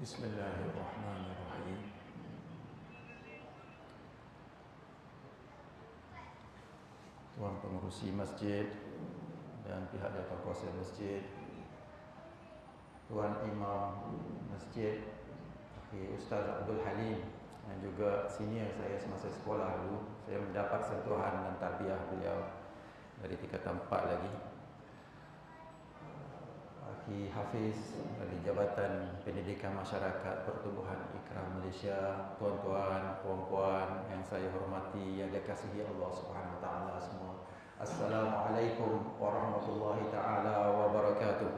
Bismillahirrahmanirrahim. Tuan Pengerusi Masjid dan pihak Jawatankuasa Masjid, Tuan Imam Masjid, Ustaz Abdul Halim, dan juga senior saya semasa sekolah dulu. Saya mendapat sentuhan dan tarbiyah beliau dari tingkatan 4 lagi. Akhi Hafiz dari Jabatan Pendidikan Masyarakat Pertubuhan Ikram Malaysia, tuan-tuan, puan-puan yang saya hormati, yang dikasihi Allah Subhanahu Wa Taala semua. Assalamualaikum warahmatullahi taala wabarakatuh.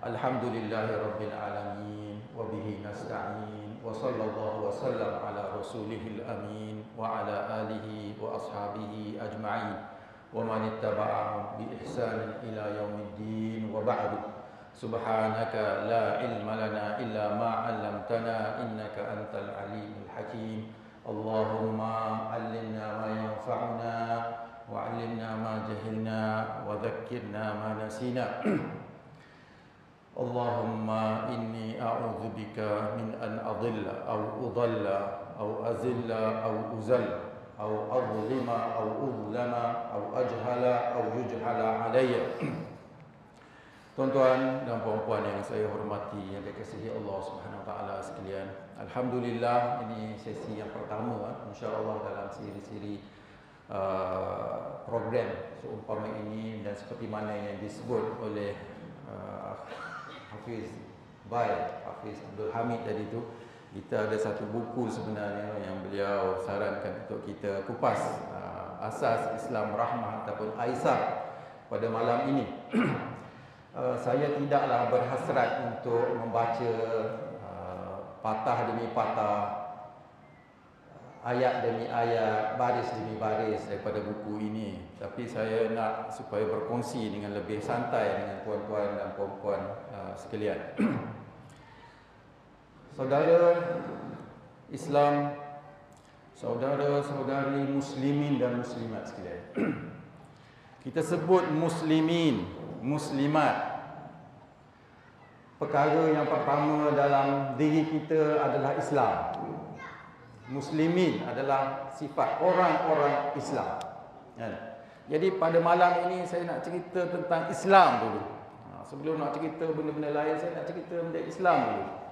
Alhamdulillahirabbil alamin wa bihi nasta'in wa sallallahu wa sallam ala rasulihil amin wa ala alihi wa ashabihi ajma'in wa man ittaba'ahum bi ihsan ila yaumiddin wa ba'du. Subhanaka la ilma lana illa ma 'allamtana innaka antal alimul hakim. Allahumma 'allimna ma yanfa'una wa 'allimna ma jahilna wa dhakkirna ma nasina. Allahumma inni a'udzubika min an adilla aw udalla aw azilla aw uzalla aw adlima aw udlama aw ajhala aw yujhala alayya. Tuan-tuan dan puan-puan yang saya hormati, yang dikasihi Allah Subhanahu Wa Taala sekalian, alhamdulillah ini sesi yang pertama insya-Allah dalam siri-siri program seumpama ini, dan seperti mana yang disebut oleh Hafiz Abdul Hamid tadi tu, kita ada satu buku sebenarnya yang beliau sarankan untuk kita kupas, Asas Islam Rahmah ataupun Aisar pada malam ini. Saya tidaklah berhasrat untuk membaca patah demi patah, ayat demi ayat, baris demi baris daripada buku ini, tapi saya nak supaya berkongsi dengan lebih santai dengan tuan-tuan dan puan-puan sekalian. Saudara Islam, saudara-saudari muslimin dan muslimat sekalian, kita sebut muslimin, muslimat, perkara yang pertama dalam diri kita adalah Islam. Muslimin adalah sifat orang-orang Islam. Jadi pada malam ini saya nak cerita tentang Islam dulu. Sebelum nak cerita benda-benda lain, saya nak cerita benda Islam dulu.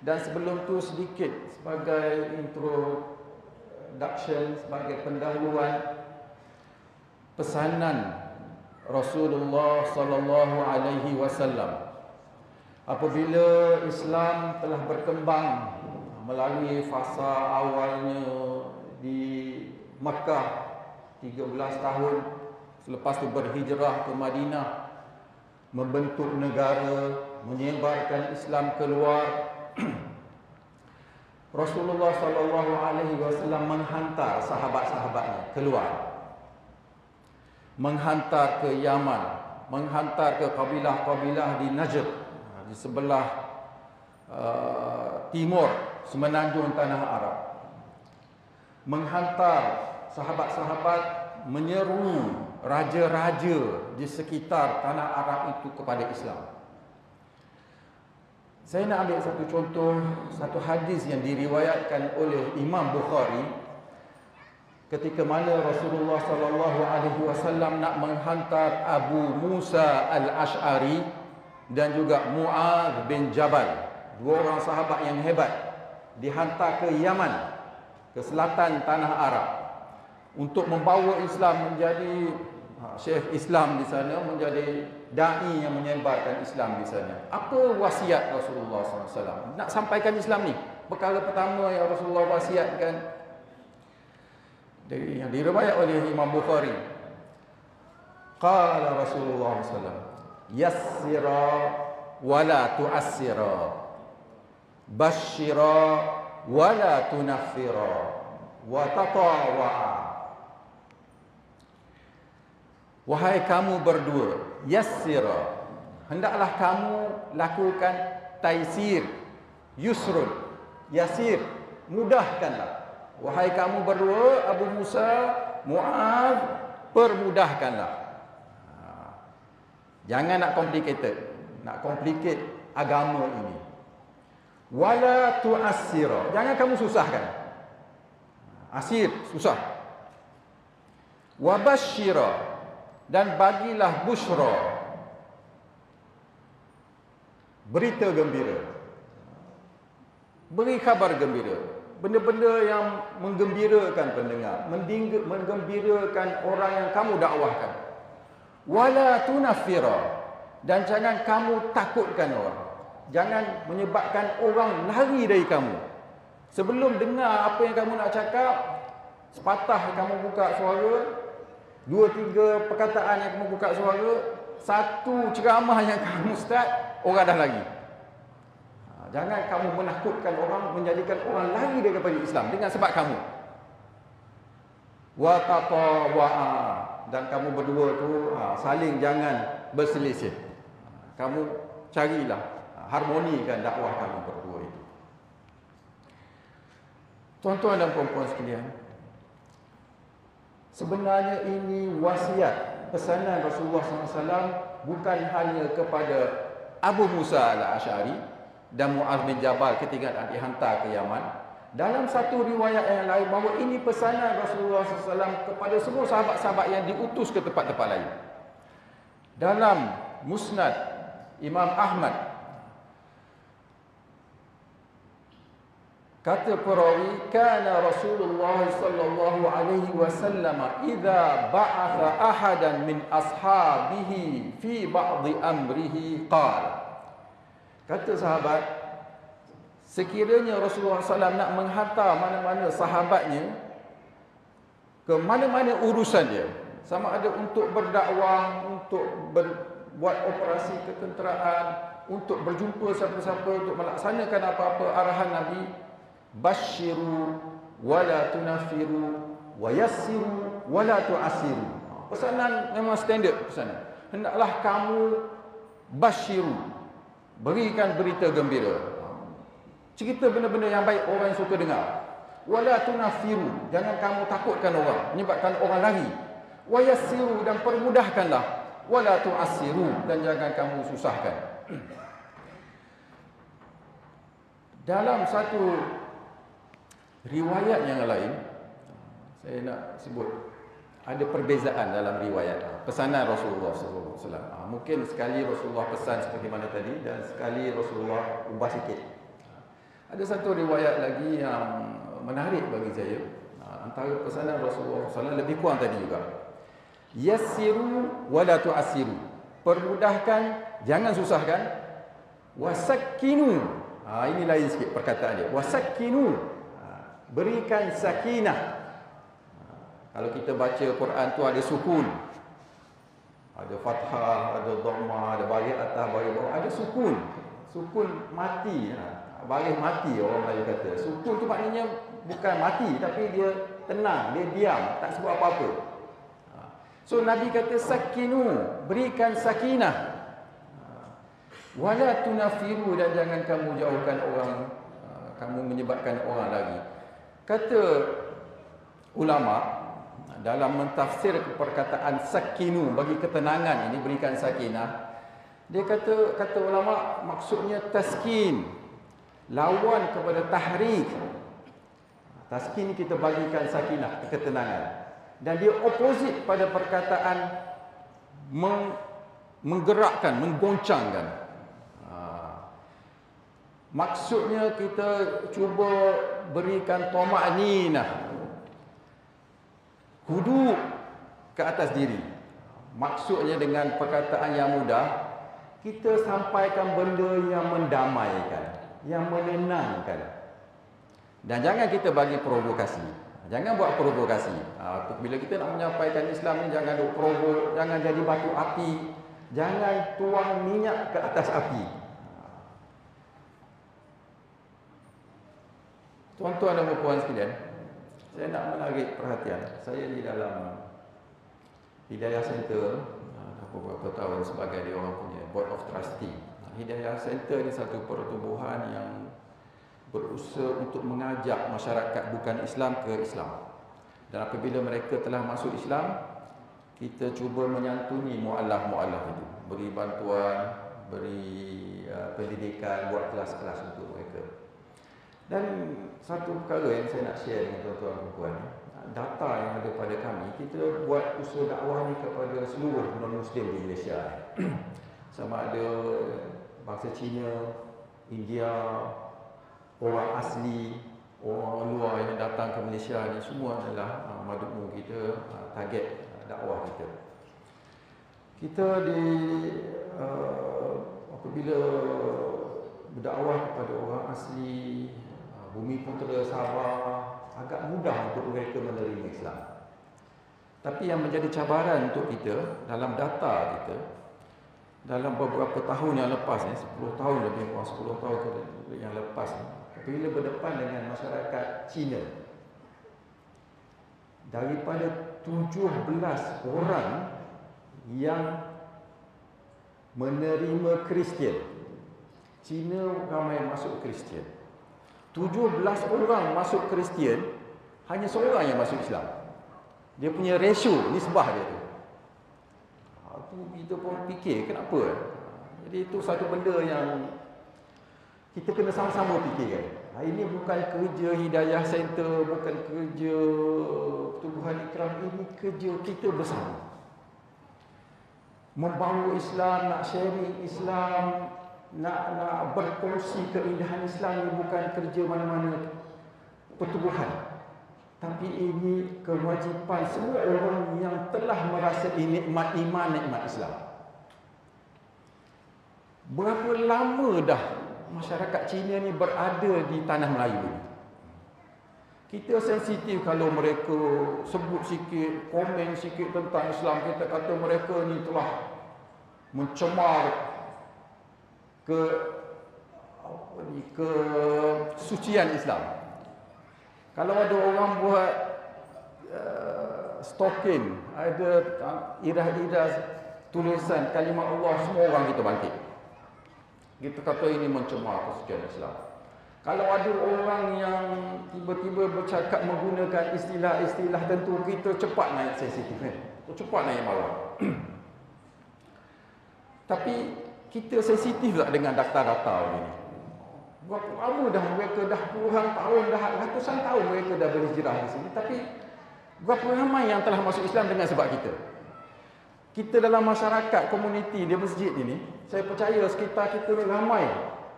Dan sebelum tu sedikit sebagai introduction, sebagai pendahuluan, pesanan Rasulullah sallallahu alaihi wasallam apabila Islam telah berkembang melalui fasa awalnya di Makkah 13 tahun, selepas tu berhijrah ke Madinah, membentuk negara, menyebarkan Islam keluar. Rasulullah sallallahu alaihi wasallam menghantar sahabat-sahabatnya keluar, menghantar ke Yaman, menghantar ke kabilah-kabilah di Najd, di sebelah timur semenanjung tanah Arab, menghantar sahabat-sahabat menyeru raja-raja di sekitar tanah Arab itu kepada Islam. Saya nak ambil satu contoh, satu hadis yang diriwayatkan oleh Imam Bukhari ketika mana Rasulullah sallallahu alaihi wasallam nak menghantar Abu Musa Al-Ash'ari dan juga Mu'adz bin Jabal, dua orang sahabat yang hebat, dihantar ke Yaman, ke selatan tanah Arab, untuk membawa Islam menjadi Syekh Islam di sana, menjadi dai yang menyebarkan Islam di sana. Apa wasiat Rasulullah SAW nak sampaikan Islam ni? Perkara pertama yang Rasulullah wasiatkan, yang diriwayat oleh Imam Bukhari, qala Rasulullah SAW, yassira wala tu'assira, basyira wala tunaffira, wa tatawa'a. Wahai kamu berdua, yassira, hendaklah kamu lakukan taisir, yusrun, yasir, mudahkanlah. Wahai kamu berdua, Abu Musa, Mu'adz, permudahkanlah. Jangan nak complicated, nak complicate agama ini. Wala tu'assira. Jangan kamu susahkan. Asir, susah. Wa basyira. Dan bagilah busyra. Berita gembira. Beri khabar gembira. Benda-benda yang menggembirakan pendengar, menggembirakan orang yang kamu dakwahkan. Wala tunaffira. Dan jangan kamu takutkan orang. Jangan menyebabkan orang lari dari kamu. Sebelum dengar apa yang kamu nak cakap, sepatah kamu buka suara, 2-3 perkataan yang kamu buka suara, satu ceramah yang kamu start, orang dah lari. Jangan kamu menakutkan orang, menjadikan orang lari daripada Islam dengan sebab kamu. Wa taqawa'a. Dan kamu berdua tu saling jangan berselisih. Kamu carilah harmonikan dakwah kamu berdua itu. Tuan-tuan dan puan-puan sekalian, sebenarnya ini wasiat pesanan Rasulullah SAW bukan hanya kepada Abu Musa al-Asy'ari dan Mu'adz bin Jabal ketika dihantar ke Yaman. Dalam satu riwayat yang lain bahawa ini pesanan Rasulullah SAW kepada semua sahabat-sahabat yang diutus ke tempat-tempat lain. Dalam Musnad Imam Ahmad, kata perawi, kana Rasulullah sallallahu alaihi wasallam idza ba'atha ahadan min ashabihi fi ba'dhi amrihi qala. Kata sahabat, sekiranya Rasulullah SAW nak menghantar mana-mana sahabatnya ke mana-mana urusan dia, sama ada untuk berdakwah, untuk buat operasi ketenteraan, untuk berjumpa siapa-siapa, untuk melaksanakan apa-apa arahan Nabi, basyiru wala tunafiru wa yassiru wala tu'assiru. Pesanan memang standard pesanan. Hendaklah kamu basyiru, berikan berita gembira, cerita benda-benda yang baik orang yang suka dengar. Wala tunafiru, jangan kamu takutkan orang, menyebabkan orang lari. Wa yassiru, dan permudahkanlah. Wala tu'assiru, dan jangan kamu susahkan. Dalam satu riwayat yang lain, saya nak sebut, ada perbezaan dalam riwayat pesanan Rasulullah SAW. Mungkin sekali Rasulullah pesan seperti mana tadi, dan sekali Rasulullah ubah sikit. Ada satu riwayat lagi yang menarik bagi saya. Antara pesanan Rasulullah SAW lebih kurang tadi juga. Yassiru wala tu'assiru. Permudahkan, jangan susahkan. Wasakkinu. Ini lain sikit perkataan dia. Wasakkinu. Berikan sakinah. Kalau kita baca Quran tu ada sukun, ada fathah, ada dhammah, ada baris atas, baris bawah, ada sukun. Sukun mati, baris mati orang Melayu kata. Sukun tu maknanya bukan mati, tapi dia tenang, dia diam, tak sebut apa-apa. So Nabi kata sakinu, berikan sakinah. Wala tunafiru, dan jangan kamu jauhkan orang, kamu menyebabkan orang lagi. Kata ulama dalam mentafsir perkataan sakinu, bagi ketenangan ini, berikan sakinah, dia kata ulama maksudnya taskin, lawan kepada tahrik. Taskin kita bagikan sakinah, ketenangan, dan dia opposite pada perkataan menggerakkan, menggoncangkan. Maksudnya kita cuba berikan tama'ninah, hudu ke atas diri. Maksudnya dengan perkataan yang mudah, kita sampaikan benda yang mendamaikan, yang menenangkan. Dan jangan kita bagi provokasi. Jangan buat provokasi. Bila kita nak menyampaikan Islam ni, jangan provok, jangan jadi batu api, jangan tuang minyak ke atas api. Tuan-tuan dan puan sekalian, saya nak menarik perhatian. Saya di dalam Hidayah Center beberapa tahun sebagai dia orang punya Board of Trustee. Hidayah Center ni satu pertubuhan yang berusaha untuk mengajak masyarakat bukan Islam ke Islam. Dan apabila mereka telah masuk Islam, kita cuba menyantuni mu'allaf-mu'allaf itu, beri bantuan, beri pendidikan, buat kelas-kelas untuk mereka. Dan satu perkara yang saya nak share dengan tuan-tuan dan puan, data yang ada pada kami, kita buat usaha dakwah ni kepada seluruh non-Muslim di Malaysia. Sama ada bangsa Cina, India, orang asli, orang luar yang datang ke Malaysia ni, semua adalah madhumum kita, target dakwah kita. Kita apabila berdakwah kepada orang asli Bumi Putera Sabah, agak mudah untuk mereka menerima Islam. Tapi yang menjadi cabaran untuk kita dalam data kita, dalam beberapa tahun yang lepas ni, 10 tahun lebih kurang 10 tahun yang lepas ni, bila berdepan dengan masyarakat Cina, daripada 17 orang yang menerima Kristian, Cina ramai masuk Kristian, 17 orang masuk Kristian, hanya seorang yang masuk Islam. Dia punya ratio, nisbah dia tu. Kita pun fikir kenapa. Jadi itu satu benda yang kita kena sama-sama fikirkan. Ini bukan kerja Hidayah Center, bukan kerja Pertubuhan Ikram, ini kerja kita bersama. Membawa Islam, nak sharing Islam, nak berkongsi keindahan Islam, ini bukan kerja mana-mana pertubuhan. Tapi ini kewajipan semua orang yang telah merasai nikmat iman, nikmat Islam. Berapa lama dah masyarakat Cina ni berada di tanah Melayu ni? Kita sensitif kalau mereka sebut sikit, komen sikit tentang Islam. Kita kata mereka ni telah mencemar kesucian Islam. Kalau ada orang buat stalking, ada irah-irah tulisan kalimat Allah, semua orang kita bangkit. Kita kata ini mencemar kesucian Islam. Kalau ada orang yang tiba-tiba bercakap menggunakan istilah-istilah tentu, kita cepat naik sensitif, cepat naik marah. Tapi kita sensitif tak dengan data-data ini? Berapa lama dah mereka, dah puluhan tahun, dah ratusan tahun mereka dah berhijrah di sini. Tapi berapa ramai yang telah masuk Islam dengan sebab kita? Kita dalam masyarakat, komuniti di masjid ini, saya percaya sekitar kita ni ramai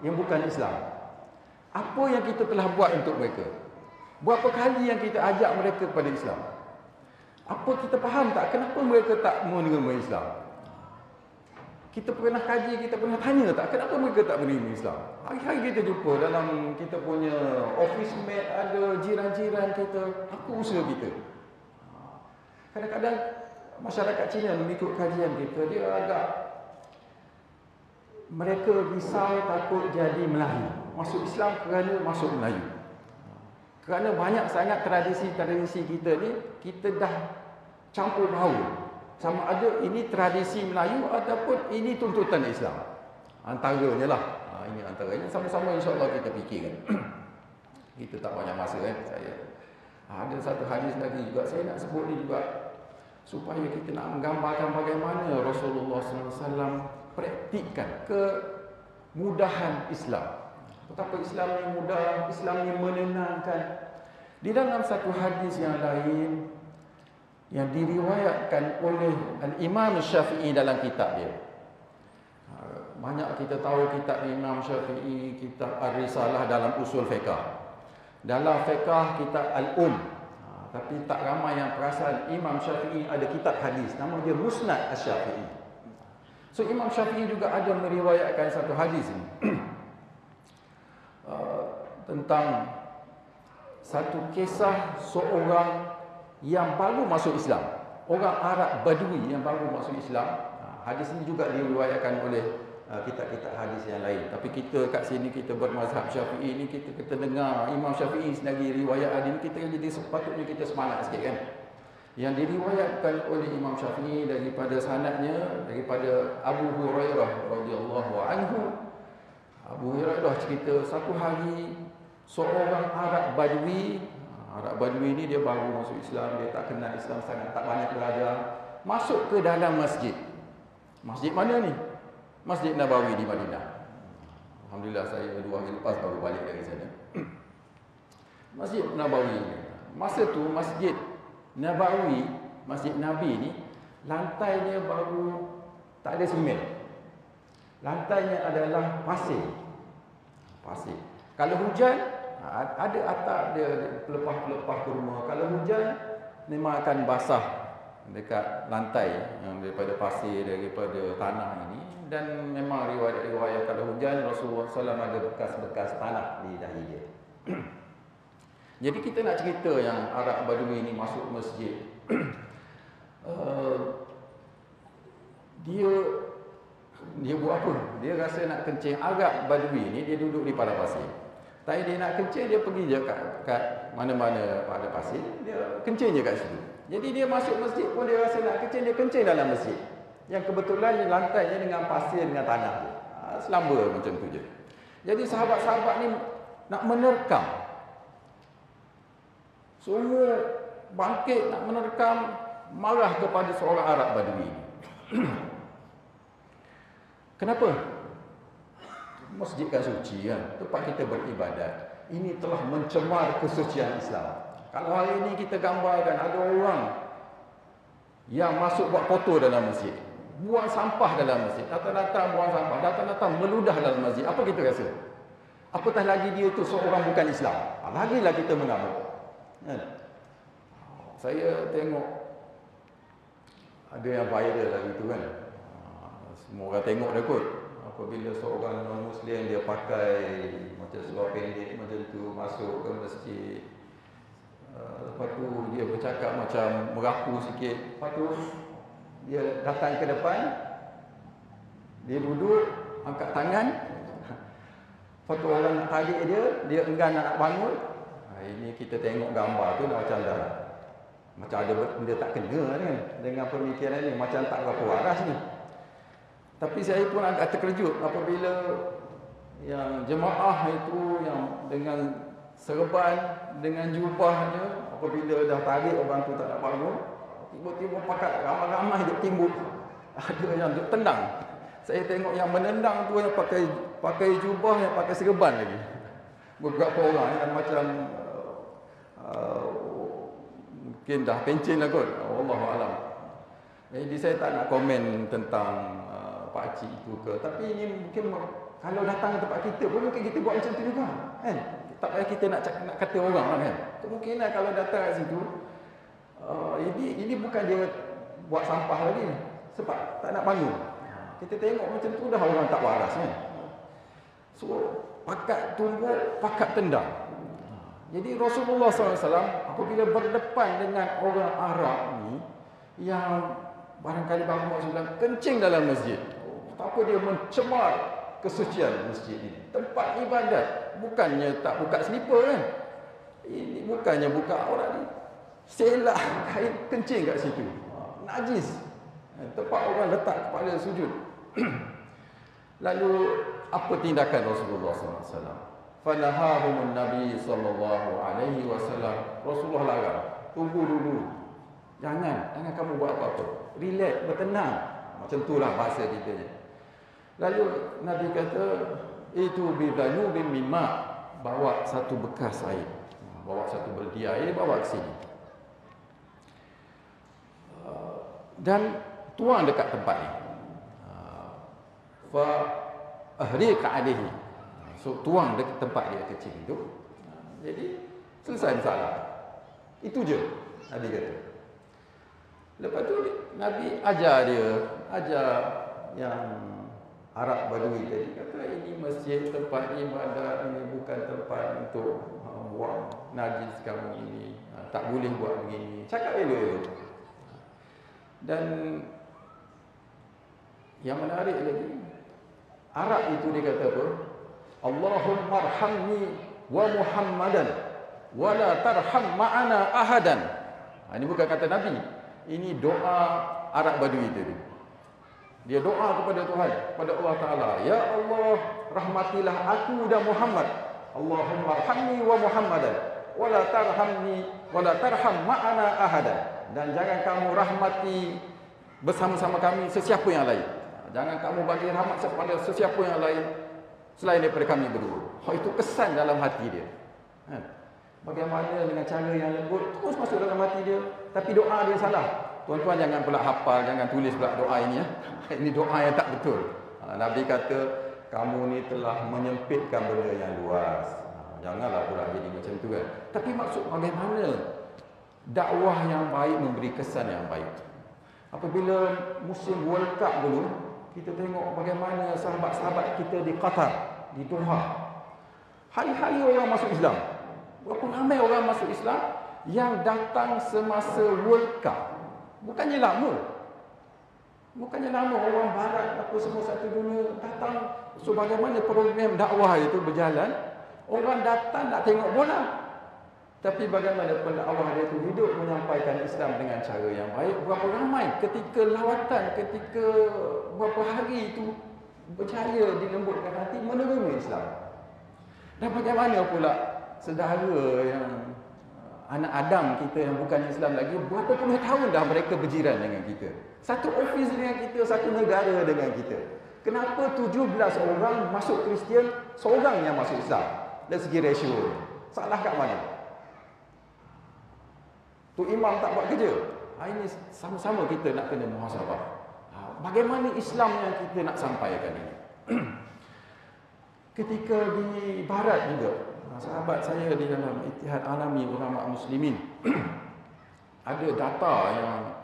yang bukan Islam. Apa yang kita telah buat untuk mereka? Berapa kali yang kita ajak mereka kepada Islam? Apa kita faham tak kenapa mereka tak menerima Islam? Kita pernah kaji, kita pernah tanya tak kenapa mereka tak menerima Islam? Hari-hari kita jumpa dalam kita punya office mate, ada jiran-jiran kita, apa usaha kita? Kadang-kadang masyarakat Cina mengikut kajian kita, dia agak, mereka risau takut jadi Melayu. Masuk Islam kerana masuk Melayu. Kerana banyak sangat tradisi-tradisi kita ni, kita dah campur baur. Sama ada ini tradisi Melayu ataupun ini tuntutan Islam. Antaranya lah. Ini antaranya, sama-sama insya-Allah kita fikirkan. Kita tak banyak masa saya. Ada satu hadis lagi juga saya nak sebut ni juga, supaya kita nak menggambarkan bagaimana Rasulullah SAW praktikkan kemudahan Islam. Betapa Islam ni mudah, Islam ni menenangkan. Di dalam satu hadis yang lain yang diriwayatkan oleh Al-Imam Syafi'i dalam kitab dia. Banyak kita tahu kitab Imam Syafi'i, kitab Ar-Risalah dalam usul fiqh. Dalam fiqh kitab Al-Um. Tapi tak ramai yang perasan Imam Syafi'i ada kitab hadis, nama dia Musnad Asy-Syafi'i. So Imam Syafi'i juga ada meriwayatkan satu hadis ni. Tentang satu kisah seorang yang baru masuk Islam, orang Arab Badui yang baru masuk Islam. Hadis ini juga diriwayatkan oleh kitab-kitab hadis yang lain. Tapi kita kat sini kita bermazhab Syafi'i ni, kita dengar Imam Syafi'i sendiri riwayat hadis ni, kita jadi sepatutnya kita semangat sikit kan. Yang diriwayatkan oleh Imam Syafi'i daripada sanadnya daripada Abu Hurairah radhiyallahu anhu. Abu Hurairah cerita satu hari seorang Arab Badui ni dia baru masuk Islam, dia tak kenal Islam sangat, tak banyak belajar, masuk ke dalam masjid. Masjid mana ni? Masjid Nabawi di Madinah. Alhamdulillah saya 2 hari lepas baru balik dari sana. Masjid Nabawi ni, masa tu Masjid Nabawi, Masjid Nabi ni, lantainya baru tak ada semen. Lantainya adalah pasir. Pasir. Kalau hujan, ada atap dia pelepah-pelepah ke rumah. Kalau hujan, memang akan basah dekat lantai yang daripada pasir, daripada tanah ini. Dan memang riwayat-riwayat kalau hujan Rasulullah SAW ada bekas-bekas tanah di dahi dia. Jadi kita nak cerita yang Arab Badui ini masuk masjid. Dia buat apa? Dia rasa nak kencing. Arab Badui ini dia duduk di padang pasir. Tapi dia nak kencing, dia pergi je kat mana-mana ada pasir, dia kencing je kat situ. Jadi dia masuk masjid pun dia rasa nak kencing, dia kencing dalam masjid. Yang kebetulan lantainya dengan pasir, dengan tanah tu. Selamba macam tu je. Jadi sahabat-sahabat ni nak menerkam. Semua bangkit nak menerkam, marah kepada seorang Arab Badui. Kenapa? Masjid kan suci kan, tempat kita beribadat. Ini telah mencemar kesucian Islam. Kalau hari ini kita gambarkan ada orang yang masuk buat foto dalam masjid, buang sampah dalam masjid, datang-datang buang sampah, datang-datang meludah dalam masjid, apa kita rasa? Apatah lagi dia tu seorang bukan Islam, lagilah kita mengamuk. Saya tengok ada yang viral lagi tu kan, semua orang tengok dah kot. Apabila seorang non-Muslim dia pakai macam seluar pendek macam tu masuk ke masjid, lepas tu dia bercakap macam merapu sikit, lepas tu dia datang ke depan, dia duduk, angkat tangan, lepas tu orang nak tarik dia enggan nak bangun. Ini kita tengok gambar tu dah macam ada benda tak kena kan dengan pemikiran ni, macam tak berapa waras ni. Tapi saya pun agak terkejut apabila yang jemaah itu yang dengan serban, dengan jubahnya, apabila dah tarik orang tu tak nak bangun, tiba-tiba pakat ramai-ramai dia timbul. Ada yang duk tendang. Saya tengok yang menendang tu yang pakai jubah, yang pakai serban lagi. Beberapa orang yang macam mungkin dah pencen lah kot. Wallahualam. Jadi saya tak nak komen tentang pakcik itu ke, tapi ini mungkin kalau datang ke tempat kita pun mungkin kita buat macam tu juga kan. Tak payah kita nak kata orang kan. Kemungkinan kalau datang kat situ, ini bukan dia buat sampah lagi sebab tak nak bangun. Kita tengok macam tu dah orang tak waras kan. So pakat tumbuk, pakat tendang. Jadi Rasulullah SAW apabila berdepan dengan orang Arab ni yang barangkali baru masuk dalam kencing dalam masjid, apa dia mencemar kesucian masjid ini. Tempat ibadat, bukannya tak buka selipar kan. Ini bukannya buka aurat ni. Selah kain kencing kat situ. Najis. Tempat orang letak kepala sujud. Lalu apa tindakan Rasulullah SAW? Fanahahumun Nabi sallallahu alaihi wasallam. Rasulullah larang. Tunggu dulu. Jangan kamu buat apa-apa. Relax, bertenang. Macam itulah bahasa kita ni. Lalu Nabi kata, itu bidhanubim mimma, bawa satu bekas air. Bawa satu berdi air, bawa ke sini. Dan tuang dekat tempat ni. Fa ahriqa alaihi. So tuang dekat tempat dia kecil itu. Jadi selesai masalah. Itu je Nabi kata. Lepas tu Nabi ajar yang Arab Badui tadi, kata ini masjid, tempat ibadat, ini bukan tempat untuk buang najis kamu ini, tak boleh buat begini. Cakap elok-elok. Dan yang menarik lagi, Arab itu dia kata apa? Allahumma arhamni wa Muhammadan wa la tarham ma'ana ahadan. Ini bukan kata Nabi. Ini doa Arab Badui tadi. Dia doa kepada Tuhan, kepada Allah Ta'ala. Ya Allah, rahmatilah aku dan Muhammad. Allahumma arhamni wa Muhammadan. Wala tarhamni, wala tarham ma'ana ahadan. Dan jangan kamu rahmati bersama-sama kami sesiapa yang lain. Jangan kamu bagi rahmat kepada sesiapa yang lain selain daripada kami berdua. Itu kesan dalam hati dia. Bagaimana dengan cara yang lembut, terus masuk dalam hati dia. Tapi doa dia salah. Tuan-tuan jangan pula hafal, jangan tulis pula doa ini ya. Ini doa yang tak betul. Nabi kata, kamu ni telah menyempitkan benda yang luas. Janganlah pula jadi macam tu kan. Tapi maksud bagaimana dakwah yang baik memberi kesan yang baik. Apabila musim World Cup dulu, kita tengok bagaimana sahabat-sahabat kita di Qatar, di Doha. Hari-hari orang masuk Islam. Berapa ramai orang masuk Islam yang datang semasa World Cup. Bukannya lama. Bukannya lama orang barat apa semua satu dunia datang. So bagaimana program dakwah itu berjalan, orang datang nak tengok bola. Tapi bagaimana pendakwah dia itu hidup menyampaikan Islam dengan cara yang baik. Berapa ramai ketika lawatan, ketika berapa hari itu berjaya dilembutkan hati menerima Islam. Dan bagaimana pula saudara yang anak Adam kita yang bukan Islam lagi, berapa puluh tahun dah mereka berjiran dengan kita. Satu ofis dengan kita, satu negara dengan kita. Kenapa 17 orang masuk Kristian, seorang yang masuk Islam? Dari segi ratio, salah kat mana? Tu imam tak buat kerja. Ini sama-sama kita nak kena muhasabah. Bagaimana Islam yang kita nak sampaikan ini? Ketika di barat juga, sahabat saya di dalam Ittihad Alami Ulama Muslimin ada data yang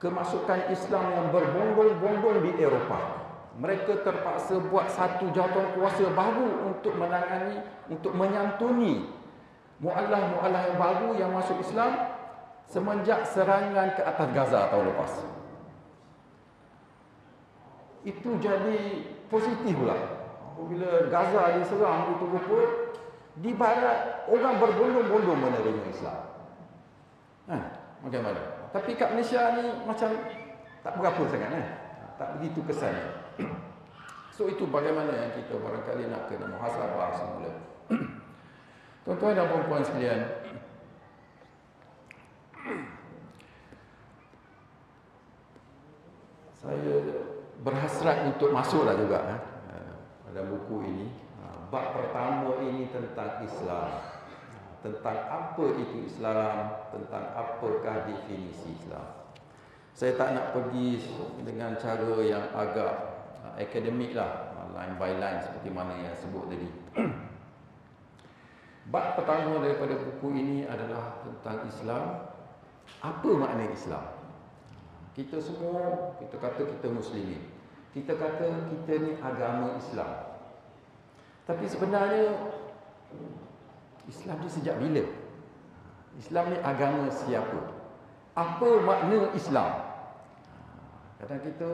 kemasukan Islam yang berbondong-bondong di Eropah. Mereka terpaksa buat satu jawatan kuasa baru untuk menangani, untuk menyantuni mu'allah-mu'allah yang baru yang masuk Islam semenjak serangan ke atas Gaza tahun lepas. Itu jadi positif pula. Apabila Gaza diserang itu rupa, di barat orang berbondong-bondong menerima Islam. Bagaimana? Tapi kat Malaysia ni macam tak berapa sangat tak begitu kesannya. So itu bagaimana yang kita barangkali nak kena muhasabah semula. Tuan-tuan dan puan-puan sekalian, saya berhasrat untuk masuklah juga pada buku ini. Bab pertama ini tentang Islam. Tentang apa itu Islam, tentang apakah definisi Islam. Saya tak nak pergi dengan cara yang agak akademik lah, line by line seperti mana yang sebut tadi. Bab pertama daripada buku ini adalah tentang Islam. Apa makna Islam? Kita semua, kita kata kita Muslimin. Kita kata kita ni agama Islam. Tapi sebenarnya Islam ni sejak bila? Islam ni agama siapa? Apa makna Islam? Kadang kita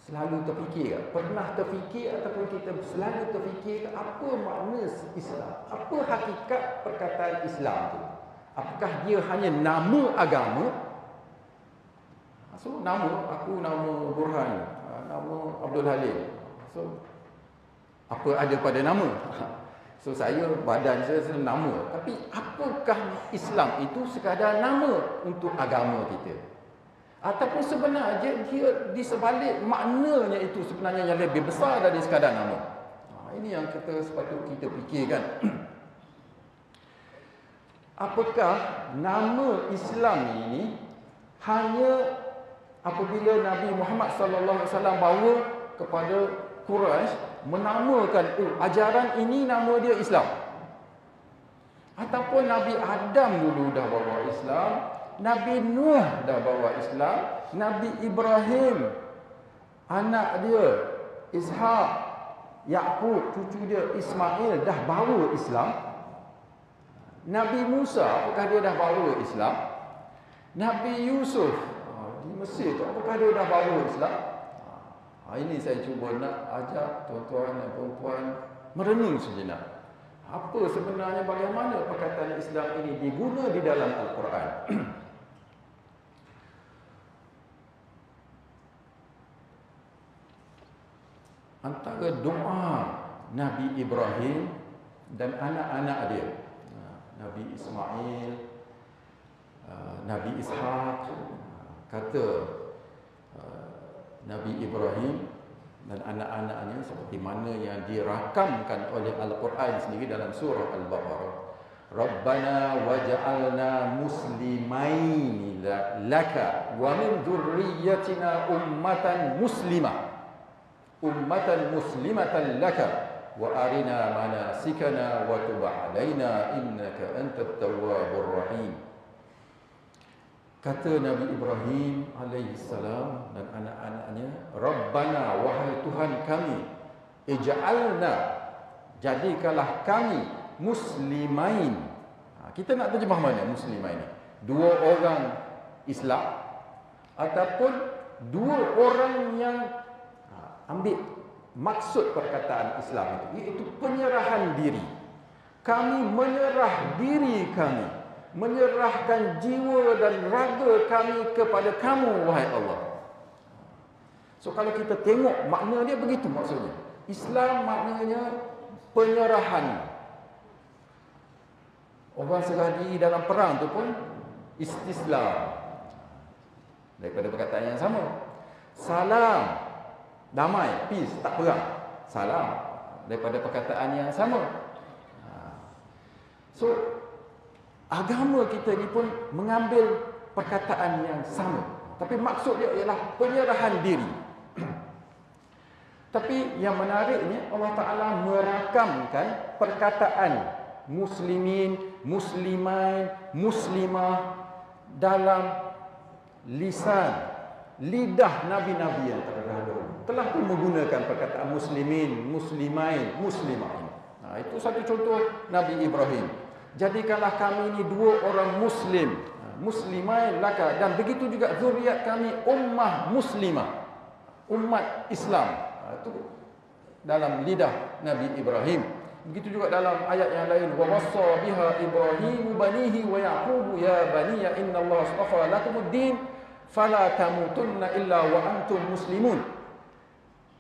selalu terfikir, pernah terfikir ataupun kita selalu terfikir apa makna Islam? Apa hakikat perkataan Islam tu? Apakah dia hanya nama agama? So nama, aku nama Burhan, nama Abdul Halim. So apa ada pada nama? So saya, badan saya nama. Tapi apakah Islam itu sekadar nama untuk agama kita? Ataupun sebenarnya dia di sebalik maknanya itu sebenarnya yang lebih besar dari sekadar nama. Ini yang kita sepatutnya kita fikirkan. Apakah nama Islam ini hanya apabila Nabi Muhammad sallallahu alaihi wasallam bawa kepada Quraisy menamakan ajaran ini nama dia Islam? Ataupun Nabi Adam dulu dah bawa Islam, Nabi Nuh dah bawa Islam, Nabi Ibrahim, anak dia Ishak, Yaqub, cucu dia Ismail dah bawa Islam. Nabi Musa, apakah dia dah bawa Islam? Nabi Yusuf di Mesir tu, apakah dia dah bawa Islam? Ini saya cuba nak ajak tuan-tuan dan puan-puan merenung sejenak. Apa sebenarnya, bagaimana perkataan Islam ini diguna di dalam Al-Quran? Antara doa Nabi Ibrahim dan anak-anak dia, Nabi Ismail, Nabi Ishak, kata Nabi Ibrahim dan anak-anaknya seperti mana yang dirakamkan oleh Al-Quran sendiri dalam surah Al-Baqarah. Rabbana waj'alna muslimaini laka wa min dzurriyyatina ummatan muslimatan laka wa arina manasikana wa tub 'alaina innaka antat tawwabur rahim. Kata Nabi Ibrahim alaihissalam dan anak-anaknya, Rabbana, wahai Tuhan kami, ij'alna, jadikanlah kami muslimain. Kita nak terjemah mana muslimain ni? Dua orang Islam ataupun dua orang yang ambil maksud perkataan Islam itu, iaitu penyerahan diri. Kami menyerah diri kami, menyerahkan jiwa dan raga kami kepada kamu, wahai Allah. So kalau kita tengok makna dia begitu maksudnya. Islam maknanya penyerahan. Orang serah diri dalam perang tu pun istislam, daripada perkataan yang sama. Salam, damai, peace, tak perang. Salam, daripada perkataan yang sama. So agama kita ni pun mengambil perkataan yang sama, tapi maksud dia ialah penyerahan diri. Tapi yang menariknya, Allah Ta'ala merakamkan perkataan muslimin, muslimain, muslimah dalam lidah nabi-nabi yang terdahulu. Telah pun menggunakan perkataan muslimin, muslimain, muslimah. Itu satu contoh Nabi Ibrahim. Jadikanlah kami ini dua orang muslim, muslimain laka, dan begitu juga zuriat kami ummah muslimah, umat Islam. Itu dalam lidah Nabi Ibrahim. Begitu juga dalam ayat yang lain, wa wassa biha Ibrahimu banihi wa Yaqubu ya baniya innallaha astafa lakumuddin fala tamutunna illa wa antum muslimun.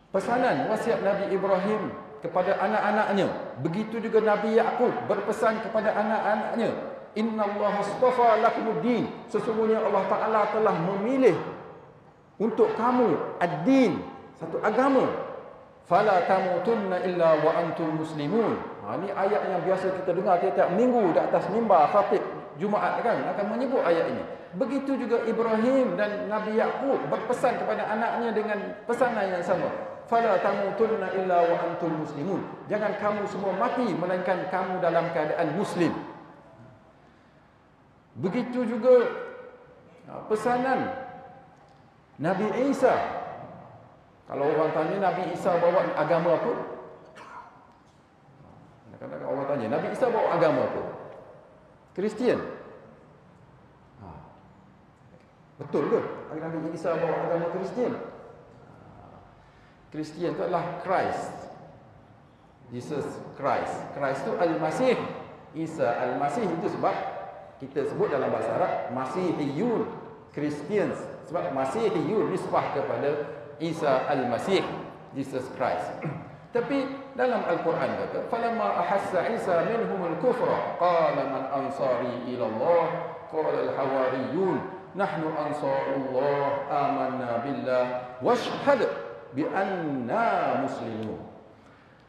Pesanan wasiat Nabi Ibrahim kepada anak-anaknya, begitu juga Nabi Yaqub berpesan kepada anak-anaknya, innallaha astafa lakumuddin, sesungguhnya Allah Taala telah memilih untuk kamu ad-din, satu agama. Fala tamutunna illa wa antum muslimun. Ini ayat yang biasa kita dengar tiap-tiap minggu di atas mimbar khatib Jumaat kan, akan menyebut ayat ini. Begitu juga Ibrahim dan Nabi Yaqub berpesan kepada anaknya dengan pesanan yang sama. Fala tamutunna illa wa antum muslimun. Jangan kamu semua mati melainkan kamu dalam keadaan muslim. Begitu juga pesanan Nabi Isa. Kalau orang tanya Nabi Isa bawa agama apa? Kadang-kadang orang tanya Nabi Isa bawa agama apa? Kristian. Betul ke Nabi Isa bawa agama Kristian? Kristian itu adalah Christ, Jesus Christ. Christ itu Al-Masih. Isa Al-Masih itu sebab kita sebut dalam bahasa Arab Masihiyun, Christians. Sebab Masihiyun nisbah kepada Isa Al-Masih, Jesus Christ. Tapi dalam Al-Quran kata, falamma ahassa Isa minhum al-kufra qala man ansari ila Allah qala al-hawariyun nahnu ansarullah amanna billah washhad bi anna muslimun.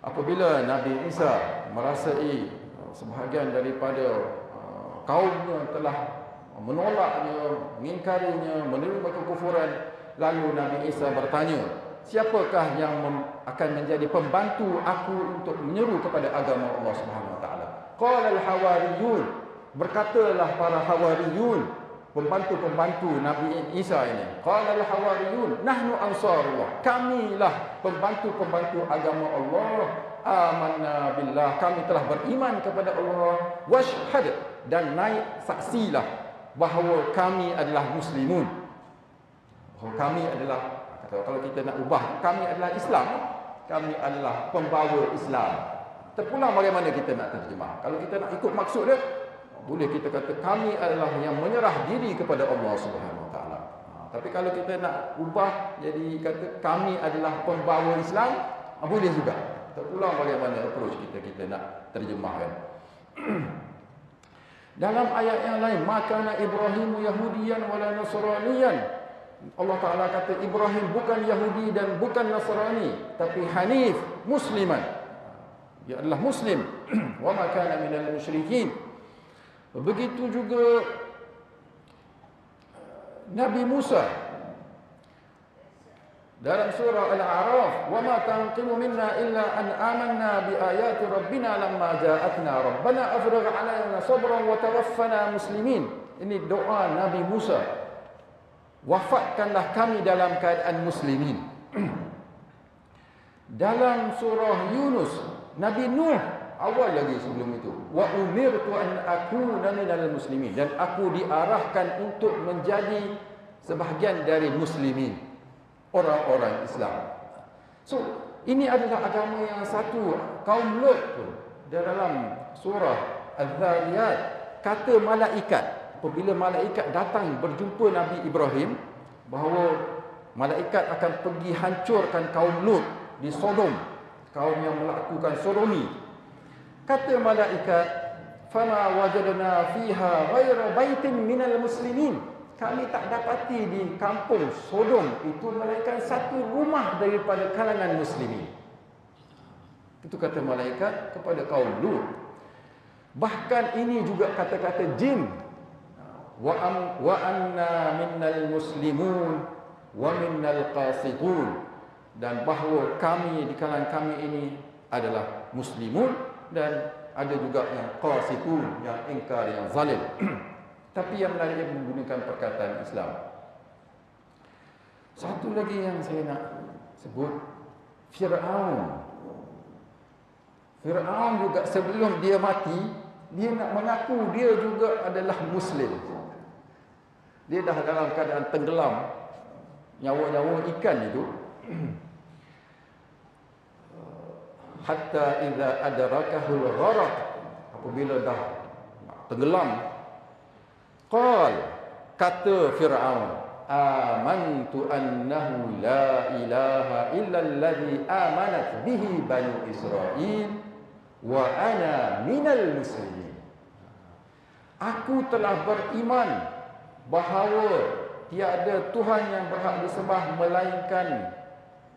Apabila Nabi Isa merasai sebahagian daripada kaumnya telah menolaknya, mengingkarinya, menerima kekufuran, lalu Nabi Isa bertanya, siapakah yang akan menjadi pembantu aku untuk menyeru kepada agama Allah Subhanahu Wa Taala? Qala al-hawariyun, berkatalah para hawariyun, pembantu-pembantu Nabi Isa ini. Qala al-hawariyun, nahnu ansarullah, kamilah pembantu-pembantu agama Allah. Amanna billah, kami telah beriman kepada Allah. Washhad, dan naik saksilah bahawa kami adalah muslimun. Kami adalah, kalau kita nak ubah, kami adalah Islam, kami adalah pembawa Islam. Terpulang bagaimana kita nak terjemah. Kalau kita nak ikut maksud dia, boleh kita kata kami adalah yang menyerah diri kepada Allah Subhanahu Wa Taala. Tapi kalau kita nak ubah jadi kata kami adalah pembawa Islam, boleh juga. Terpulang bagaimana approach kita nak terjemahkan. Dalam ayat yang lain, maka Ibrahim Yahudiyan wala Nasraniyan Allah Ta'ala kata Ibrahim bukan Yahudi dan bukan Nasrani, tapi Hanif, Musliman. Dia adalah Muslim. Wa ma kana minal musyrikin. Begitu juga Nabi Musa dalam surah Al-A'raf, "Wa ma tanqimu minna illa an amanna bi ayati rabbina lamma ja'atna rabbana afrigh 'alaina sabran wa tawaffana muslimin." Ini doa Nabi Musa. Wafatkanlah kami dalam keadaan muslimin. Dalam surah Yunus, Nabi Nuh awal lagi sebelum itu, "Wa umirtu an akuna minal muslimin." Dan aku diarahkan untuk menjadi sebahagian dari muslimin, orang-orang Islam. So, ini adalah agama yang satu. Kaum Lut pun dalam surah Al-Zariyat kata malaikat, apabila malaikat datang berjumpa Nabi Ibrahim, bahawa malaikat akan pergi hancurkan kaum Lut di Sodom, kaum yang melakukan sodomi. Kata malaikat, "Fama wajadna fiha ghaira baitin minal muslimin." Kami tak dapati di kampung Sodom itu melainkan satu rumah daripada kalangan muslimin. Itu kata malaikat kepada kaum Lut. Bahkan ini juga kata-kata jin. Wa anna minnal muslimun wa minnal qasitun. Dan bahawa kami di kalangan kami ini adalah muslimun dan ada juga yang qasitun, yang ingkar, yang zalim. Tapi yang lainnya menggunakan perkataan Islam. Satu lagi yang saya nak sebut, Fir'aun. Fir'aun juga sebelum dia mati, dia nak mengaku dia juga adalah Muslim. Dia dah dalam keadaan tenggelam, nyawa-nyawa ikan itu. Hatta idza adrakahul gharaq, apabila dah tenggelam, qal, kata Fir'aun, amantu annahu la ilaha illa alladhi amanat bihi banu Israel wa ana minal muslimin. Aku telah beriman bahawa tiada Tuhan yang berhak disembah melainkan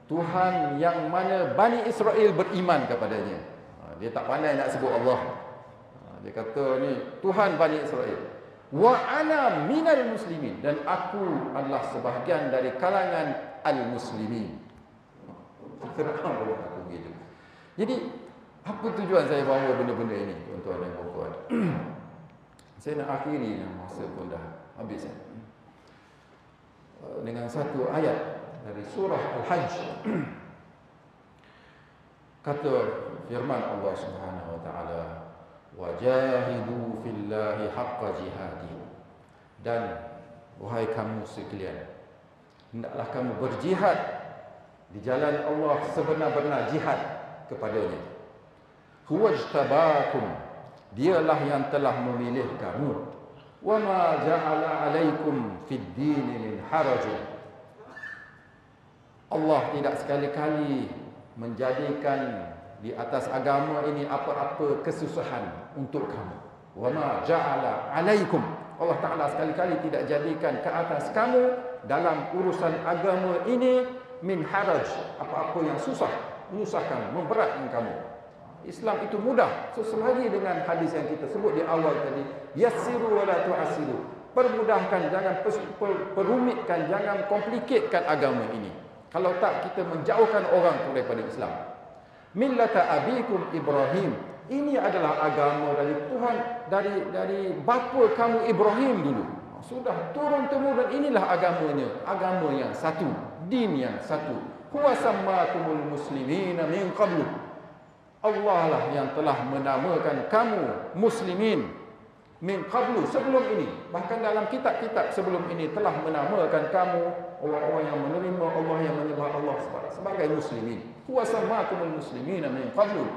Tuhan yang mana Bani Israel beriman kepadanya. Dia tak pandai nak sebut Allah. Dia kata ni Tuhan Bani Israel. Wa ana minal muslimin, dan aku adalah sebahagian dari kalangan al-muslimin. Fir'aun aku begitu. Jadi apa tujuan saya bawa benda-benda ini, tuan-tuan dan puan-puan? Saya nak akhiri, masa pun dah habis dengan satu ayat dari surah Al-Hajj. Kata firman Allah Subhanahu wa taala, "Wajahidu fillahi haqqa jihadi." Dan wahai kamu sekalian, hendaklah kamu berjihad di jalan Allah sebenar-benar jihad kepadanya. Huwajtabakum, dialah yang telah memilih kamu. Wa ma ja'ala 'alaikum fid din min haraj. Allah tidak sekali-kali menjadikan di atas agama ini apa-apa kesusahan untuk kamu. Wa ma ja'ala 'alaikum, Allah Ta'ala sekali-kali tidak jadikan ke atas kamu dalam urusan agama ini min haraj, apa-apa yang susah, menyusahkan, memberatkan kamu. Islam itu mudah. So, selagi dengan hadis yang kita sebut di awal tadi, yassiru wa la tu'assiru, permudahkan, jangan perumitkan, jangan komplikatkan agama ini. Kalau tak, kita menjauhkan orang daripada Islam. Millata abikum Ibrahim, ini adalah agama dari Tuhan, dari bapa kamu Ibrahim dulu. Sudah turun temurun, inilah agamanya, agama yang satu, din yang satu. Huwa sammakumul muslimina min qablu, Allah lah yang telah menamakan kamu muslimin min qablu, sebelum ini. Bahkan dalam kitab-kitab sebelum ini telah menamakan kamu orang-orang yang menerima Allah, yang menyembah Allah sebagai muslimin. Huwa sammakumul muslimina min qablu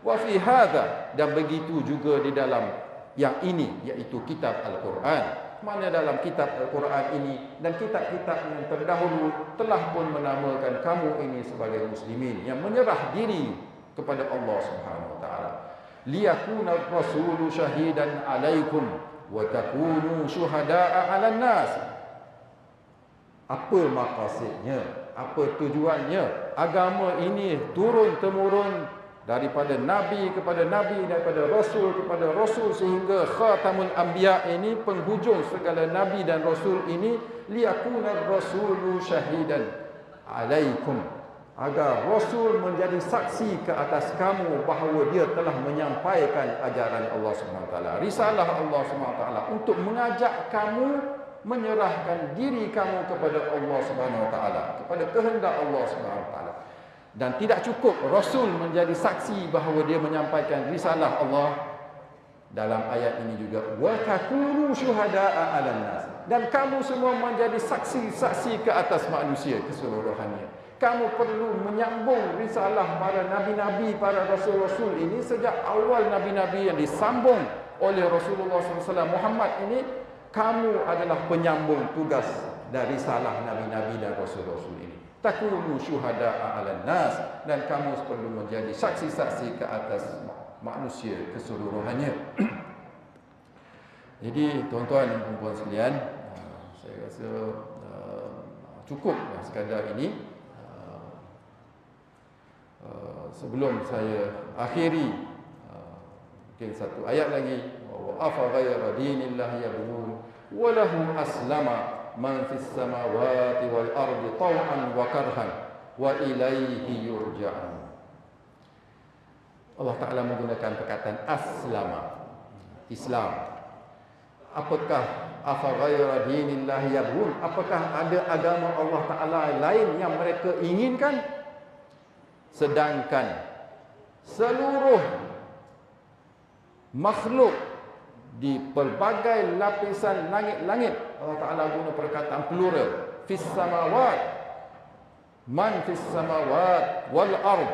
wa fi hadha, dan begitu juga di dalam yang ini, iaitu kitab Al-Quran. Mana dalam kitab Al-Quran ini dan kitab-kitab yang terdahulu telah pun menamakan kamu ini sebagai muslimin yang menyerah diri kepada Allah Subhanahu wa taala. Liyakuna rasulu syahidan 'alaikum wa takunu syuhada'a 'alan nas. Apa maqasidnya? Apa tujuannya? Agama ini turun-temurun daripada nabi kepada nabi, daripada rasul kepada rasul, sehingga khatamul anbiya ini, penghujung segala nabi dan rasul ini, liyakuna rasulu syahidan alaikum, agar rasul menjadi saksi ke atas kamu bahawa dia telah menyampaikan ajaran Allah SWT, risalah Allah SWT, untuk mengajak kamu menyerahkan diri kamu kepada Allah Subhanahu Wa Taala, kepada kehendak Allah Subhanahu Wa Taala. Dan tidak cukup rasul menjadi saksi bahawa dia menyampaikan risalah Allah. Dalam ayat ini juga, wa takunu syuhada'a 'alan nas, dan kamu semua menjadi saksi-saksi ke atas manusia keseluruhannya. Kamu perlu menyambung risalah para nabi-nabi, para rasul-rasul ini sejak awal nabi-nabi yang disambung oleh Rasulullah SAW Muhammad ini. Kamu adalah penyambung tugas dari risalah nabi-nabi dan rasul-rasul ini. Takunu syuhada'a 'alan nas, dan kamu perlu menjadi saksi-saksi ke atas manusia keseluruhannya. Jadi tuan-tuan dan puan-puan sekalian, saya rasa cukup sekadar ini. Sebelum saya akhiri, mungkin satu ayat lagi. Wa afa ghayra dinillahi yabghun wa lahu aslama man fis samawati wal ardi taw'an wa karhan wa ilaihi yurja'un. Allah Ta'ala menggunakan perkataan aslama, Islam. Apakah afa ghayra dinillahi yabghun? Apakah ada agama Allah Ta'ala lain yang mereka inginkan? Sedangkan seluruh makhluk di pelbagai lapisan langit-langit, Allah Ta'ala guna perkataan plural, fis samawat, man fis samawat wal ard,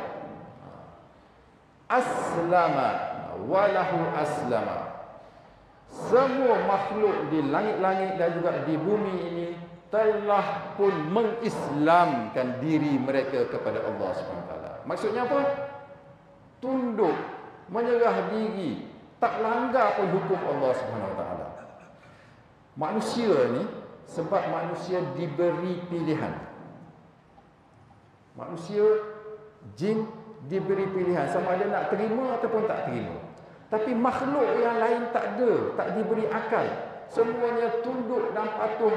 aslama walahu aslama. Semua makhluk di langit-langit dan juga di bumi ini telah pun mengislamkan diri mereka kepada Allah SWT. Maksudnya apa? Tunduk, menyerah diri, tak langgar pun hukum Allah SWT. Manusia ni, sebab manusia diberi pilihan. Manusia, jin diberi pilihan sama ada nak terima ataupun tak terima. Tapi makhluk yang lain tak ada, tak diberi akal. Semuanya tunduk dan patuh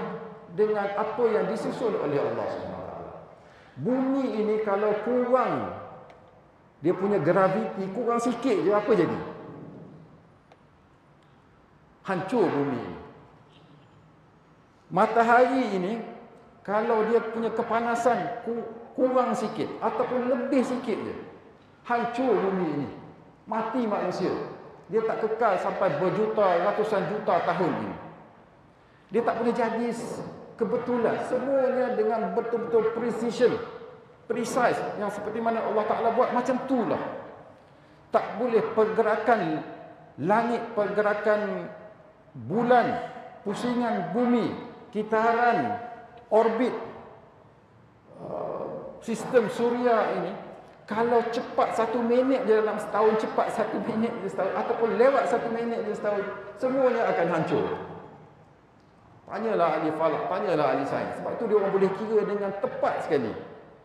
dengan apa yang disusun oleh Allah SWT. Bumi ini kalau kurang dia punya graviti, kurang sikit je, apa jadi? Hancur bumi ini. Matahari ini kalau dia punya kepanasan kurang sikit ataupun lebih sikit je, hancur bumi ini. Mati manusia. Dia tak kekal sampai berjuta, ratusan juta tahun ini. Dia tak boleh jadi kebetulan. Semuanya dengan betul-betul precision, precise, yang seperti mana Allah Ta'ala buat, macam itulah. Tak boleh pergerakan langit, pergerakan bulan, pusingan bumi, kitaran, orbit, sistem suria ini, kalau cepat 1 minit je dalam setahun, cepat 1 minit je setahun, ataupun lewat 1 minit je setahun, semuanya akan hancur. Tanyalah ahli falak, tanyalah ahli sains. Sebab itu dia orang boleh kira dengan tepat sekali.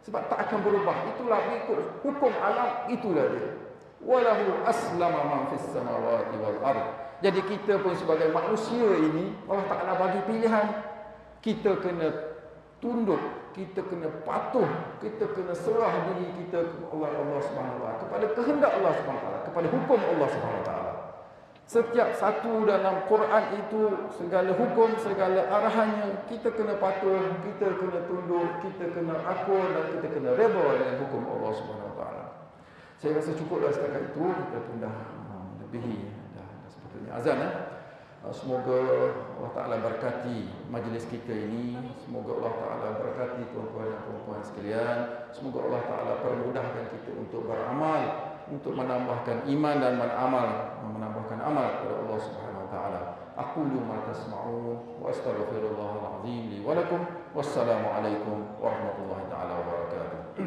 Sebab tak akan berubah. Itulah ikut hukum alam, itulah dia. Walahu aslama man fis samawati wal ard. Jadi kita pun sebagai manusia ini, Allah Ta'ala bagi pilihan. Kita kena tunduk, kita kena patuh, kita kena serah diri kita kepada Allah Subhanahu Wa Taala, kepada kehendak Allah Subhanahu Wa Taala, kepada hukum Allah Subhanahu Wa Taala. Setiap satu dalam Quran itu, segala hukum, segala arahannya, kita kena patuh, kita kena tunduk, kita kena akur dan kita kena redha dengan hukum Allah Subhanahu Wa Taala. Saya rasa cukuplah setakat itu. Kita pun dah lebihi sepatutnya azan. Semoga Allah Ta'ala berkati majlis kita ini. Semoga Allah Ta'ala berkati tuan-tuan dan puan-puan sekalian. Semoga Allah Ta'ala permudahkan kita untuk beramal, untuk menambahkan iman dan menambahkan amal kepada Allah Subhanahu Wa Ta'ala. Aqulu ma tasma'un wa astaghfirullahal azim li wa lakum. Wassalamu alaikum warahmatullahi taala wabarakatuh.